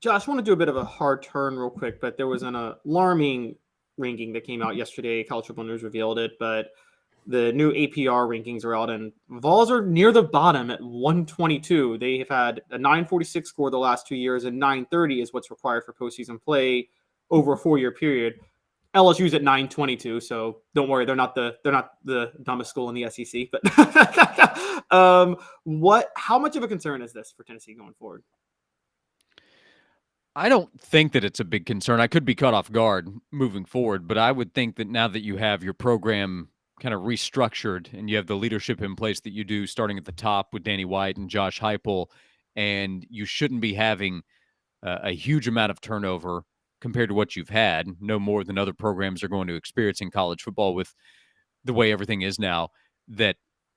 Josh, I want to do a bit of a hard turn real quick, but there was an alarming ranking that came out yesterday. College Football News revealed it, but the new APR rankings are out, and Vols are near the bottom at 122. They have had a 946 score the last 2 years, and 930 is what's required for postseason play over a 4-year period. LSU's at 922, so don't worry, they're not the dumbest school in the SEC. But how much of a concern is this for Tennessee going forward? I don't think that it's a big concern. I could be caught off guard moving forward, but I would think that now that you have your program kind of restructured and you have the leadership in place that you do, starting at the top with Danny White and Josh Heupel, and you shouldn't be having a huge amount of turnover compared to what you've had, no more than other programs are going to experience in college football with the way everything is now, that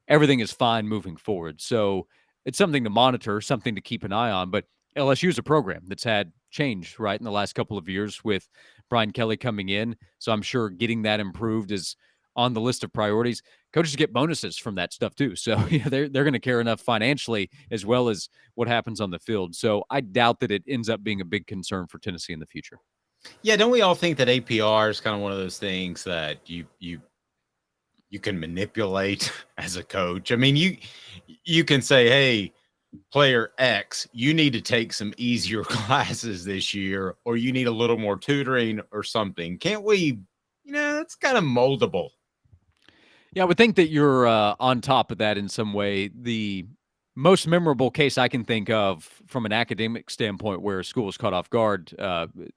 everything is fine moving forward. So it's something to monitor, something to keep an eye on. But LSU is a program that's had change, right, in the last couple of years with Brian Kelly coming in. So I'm sure getting that improved is on the list of priorities. Coaches get bonuses from that stuff too. So they're going to care enough financially as well as what happens on the field. So I doubt that it ends up being a big concern for Tennessee in the future. Yeah, don't we all think that APR is kind of one of those things that you can manipulate as a coach? I mean, you can say, hey, player X, you need to take some easier classes this year, or you need a little more tutoring or something. Can't we? It's kind of moldable. Yeah, I would think that you're on top of that in some way. The most memorable case I can think of from an academic standpoint where a school was caught off guard,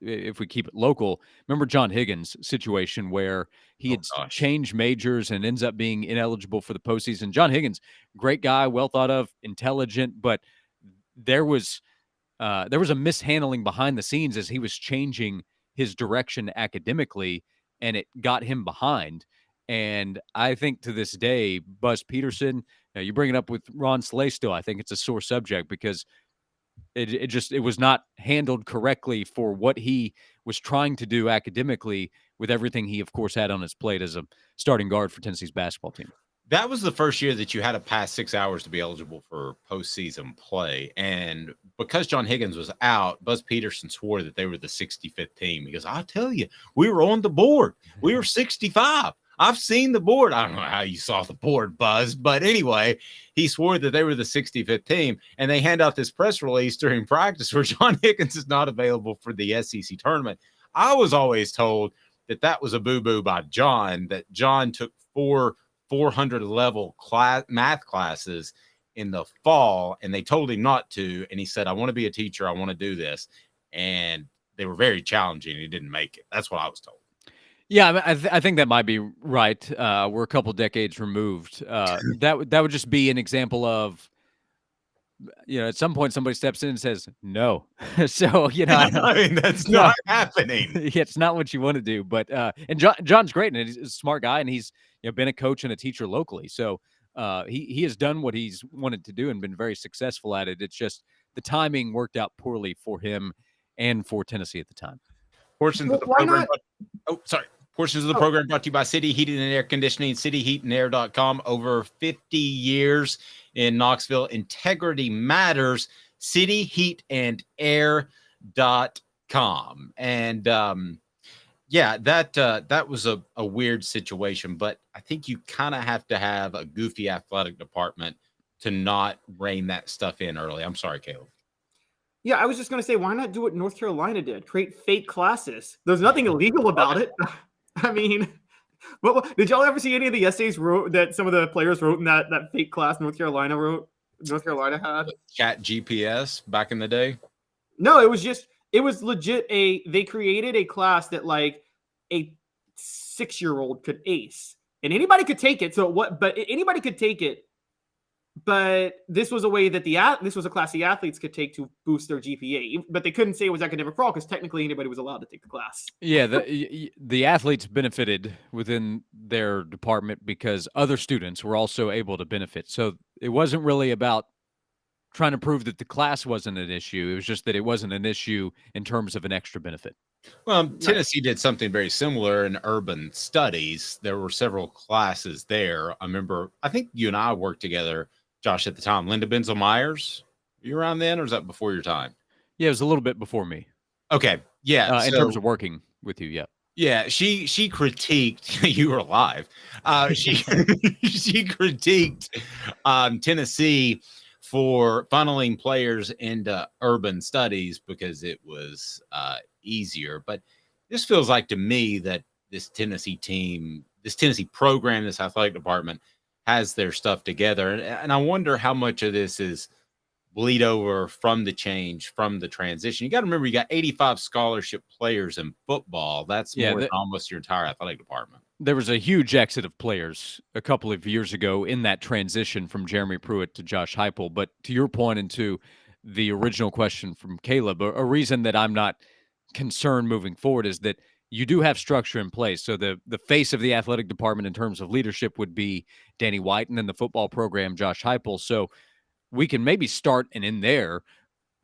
if we keep it local, remember John Higgins' situation where he had changed majors and ends up being ineligible for the postseason. John Higgins, great guy, well thought of, intelligent, but there was a mishandling behind the scenes as he was changing his direction academically, and it got him behind. And I think to this day, Buzz Peterson, you bring it up with Ron Slay still, I think it's a sore subject because it was not handled correctly for what he was trying to do academically with everything he, of course, had on his plate as a starting guard for Tennessee's basketball team. That was the first year that you had to pass 6 hours to be eligible for postseason play. And because John Higgins was out, Buzz Peterson swore that they were the 65th team. Because I'll tell you, we were on the board. We were 65. I've seen the board. I don't know how you saw the board, Buzz. But anyway, he swore that they were the 65th team. And they hand out this press release during practice where John Higgins is not available for the SEC tournament. I was always told that was a boo-boo by John, that John took 400 level math classes in the fall, and they told him not to. And he said, I want to be a teacher. I want to do this. And they were very challenging. He didn't make it. That's what I was told. Yeah, I think that might be right. We're a couple decades removed. That would just be an example of, at some point somebody steps in and says no. So I mean, that's not happening. It's not what you want to do. But and John's great, and he's a smart guy, and he's been a coach and a teacher locally. So he has done what he's wanted to do and been very successful at it. It's just the timing worked out poorly for him and for Tennessee at the time. Portions of the program. Portions of the program brought to you by City Heating and Air Conditioning, cityheatandair.com. Over 50 years in Knoxville. Integrity matters. cityheatandair.com. And that was a weird situation, but I think you kind of have to have a goofy athletic department to not rein that stuff in early. I'm sorry, Caleb. Yeah, I was just going to say, why not do what North Carolina did? Create fake classes. There's nothing illegal about it. I mean, did y'all ever see any of the essays that some of the players wrote in that fake class North Carolina had? Chat GPS back in the day? No, it was legit. They created a class that like a 6-year-old could ace, and anybody could take it. But anybody could take it. But this was a way that this was a class the athletes could take to boost their GPA, but they couldn't say it was academic fraud because technically anybody was allowed to take the class. Yeah, the athletes benefited within their department because other students were also able to benefit. So it wasn't really about trying to prove that the class wasn't an issue. It was just that it wasn't an issue in terms of an extra benefit. Well, Tennessee did something very similar in urban studies. There were several classes there. I think you and I worked together, Josh, at the time. Linda Benzel Myers, you around then, or was that before your time? Yeah, it was a little bit before me. Okay. Yeah. In terms of working with you, yeah. Yeah, she critiqued you were live. She she critiqued Tennessee for funneling players into urban studies because it was easier. But this feels like to me that this Tennessee team, this Tennessee program, this athletic department has their stuff together. And I wonder how much of this is bleed over from the change, from the transition. You got to remember, you got 85 scholarship players in football. That's more than almost your entire athletic department. There was a huge exit of players a couple of years ago in that transition from Jeremy Pruitt to Josh Heupel. But to your point and to the original question from Caleb, a reason that I'm not concerned moving forward is that you do have structure in place. So the face of the athletic department in terms of leadership would be Danny White, and then the football program, Josh Heupel. So we can maybe start and end there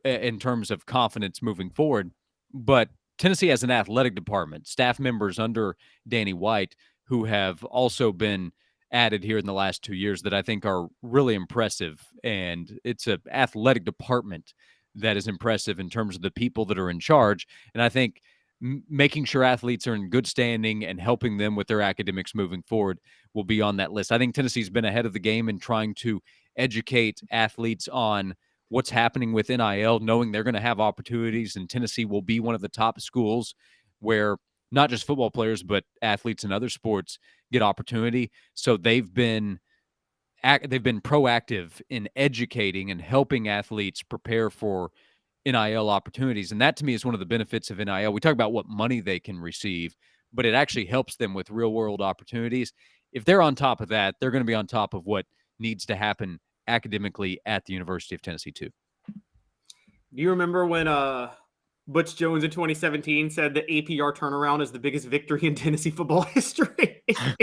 in terms of confidence moving forward. But Tennessee has an athletic department, staff members under Danny White, who have also been added here in the last 2 years that I think are really impressive. And it's an athletic department that is impressive in terms of the people that are in charge. And I think making sure athletes are in good standing and helping them with their academics moving forward will be on that list. I think Tennessee's been ahead of the game in trying to educate athletes on what's happening with NIL, knowing they're going to have opportunities, and Tennessee will be one of the top schools where not just football players, but athletes in other sports get opportunity. So they've been proactive in educating and helping athletes prepare for NIL opportunities. And that to me is one of the benefits of NIL. We talk about what money they can receive, but it actually helps them with real world opportunities. If they're on top of that, they're going to be on top of what needs to happen academically at the University of Tennessee too. Do you remember when Butch Jones in 2017 said the APR turnaround is the biggest victory in Tennessee football history? Did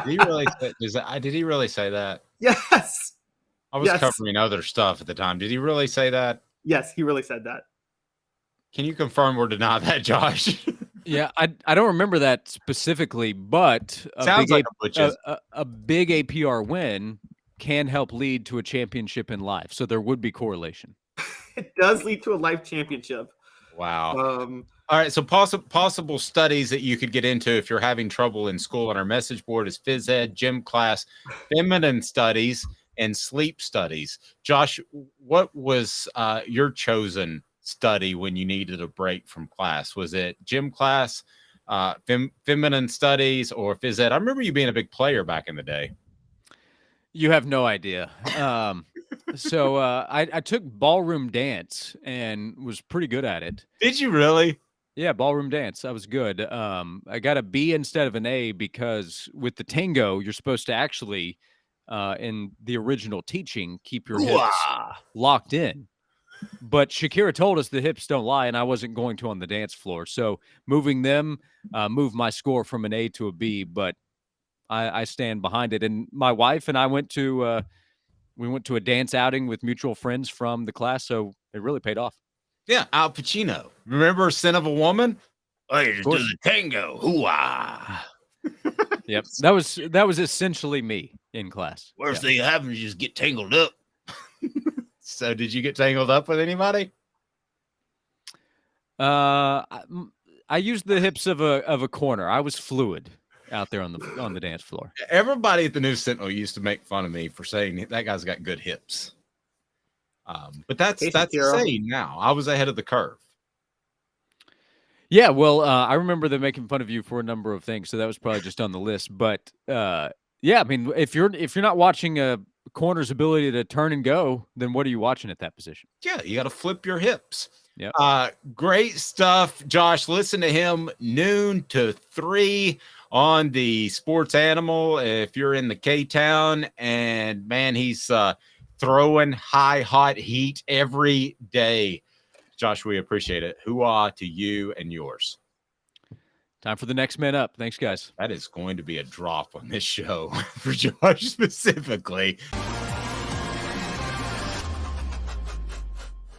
he really say that? Yes. I was covering other stuff at the time. Did he really say that? Yes, he really said that. Can you confirm or deny that, Josh? Yeah, I don't remember that specifically, but Sounds like a big APR win can help lead to a championship in life. So there would be correlation. It does lead to a life championship. Wow. All right. So possible studies that you could get into if you're having trouble in school on our message board is phys ed, gym class, feminine studies, and sleep studies. Josh, what was your chosen study when you needed a break from class? Was it gym class, feminine studies, or phys ed? I remember you being a big player back in the day. You have no idea. So I took ballroom dance and was pretty good at it. Did you really? Yeah, ballroom dance. I was good. I got a B instead of an A because with the tango, you're supposed to actually, in the original teaching, keep your hips locked in. But Shakira told us the hips don't lie, and I wasn't going to on the dance floor. So moving them moved my score from an A to a B, but I stand behind it. And my wife and I went to a dance outing with mutual friends from the class, so it really paid off. Yeah, Al Pacino. Remember Sin of a Woman? Oh, just do the tango. Hoo-ah. Yep, that was essentially me in class. Worst thing that happens is you just get tangled up. So did you get tangled up with anybody? I used the hips of a corner. I was fluid out there on the dance floor. Everybody at the News Sentinel used to make fun of me for saying that guy's got good hips. But that's insane now. I was ahead of the curve. Yeah, well, I remember them making fun of you for a number of things, so that was probably just on the list. But yeah, I mean, if you're not watching a corner's ability to turn and go, then what are you watching at that position? Yeah, you got to flip your hips. Yeah. Great stuff, Josh. Listen to him noon to 3 on the Sports Animal if you're in the K-Town. And, man, he's throwing hot heat every day. Josh, we appreciate it. Hoo-ah to you and yours. Time for the next man up. Thanks, guys. That is going to be a drop on this show for Josh specifically.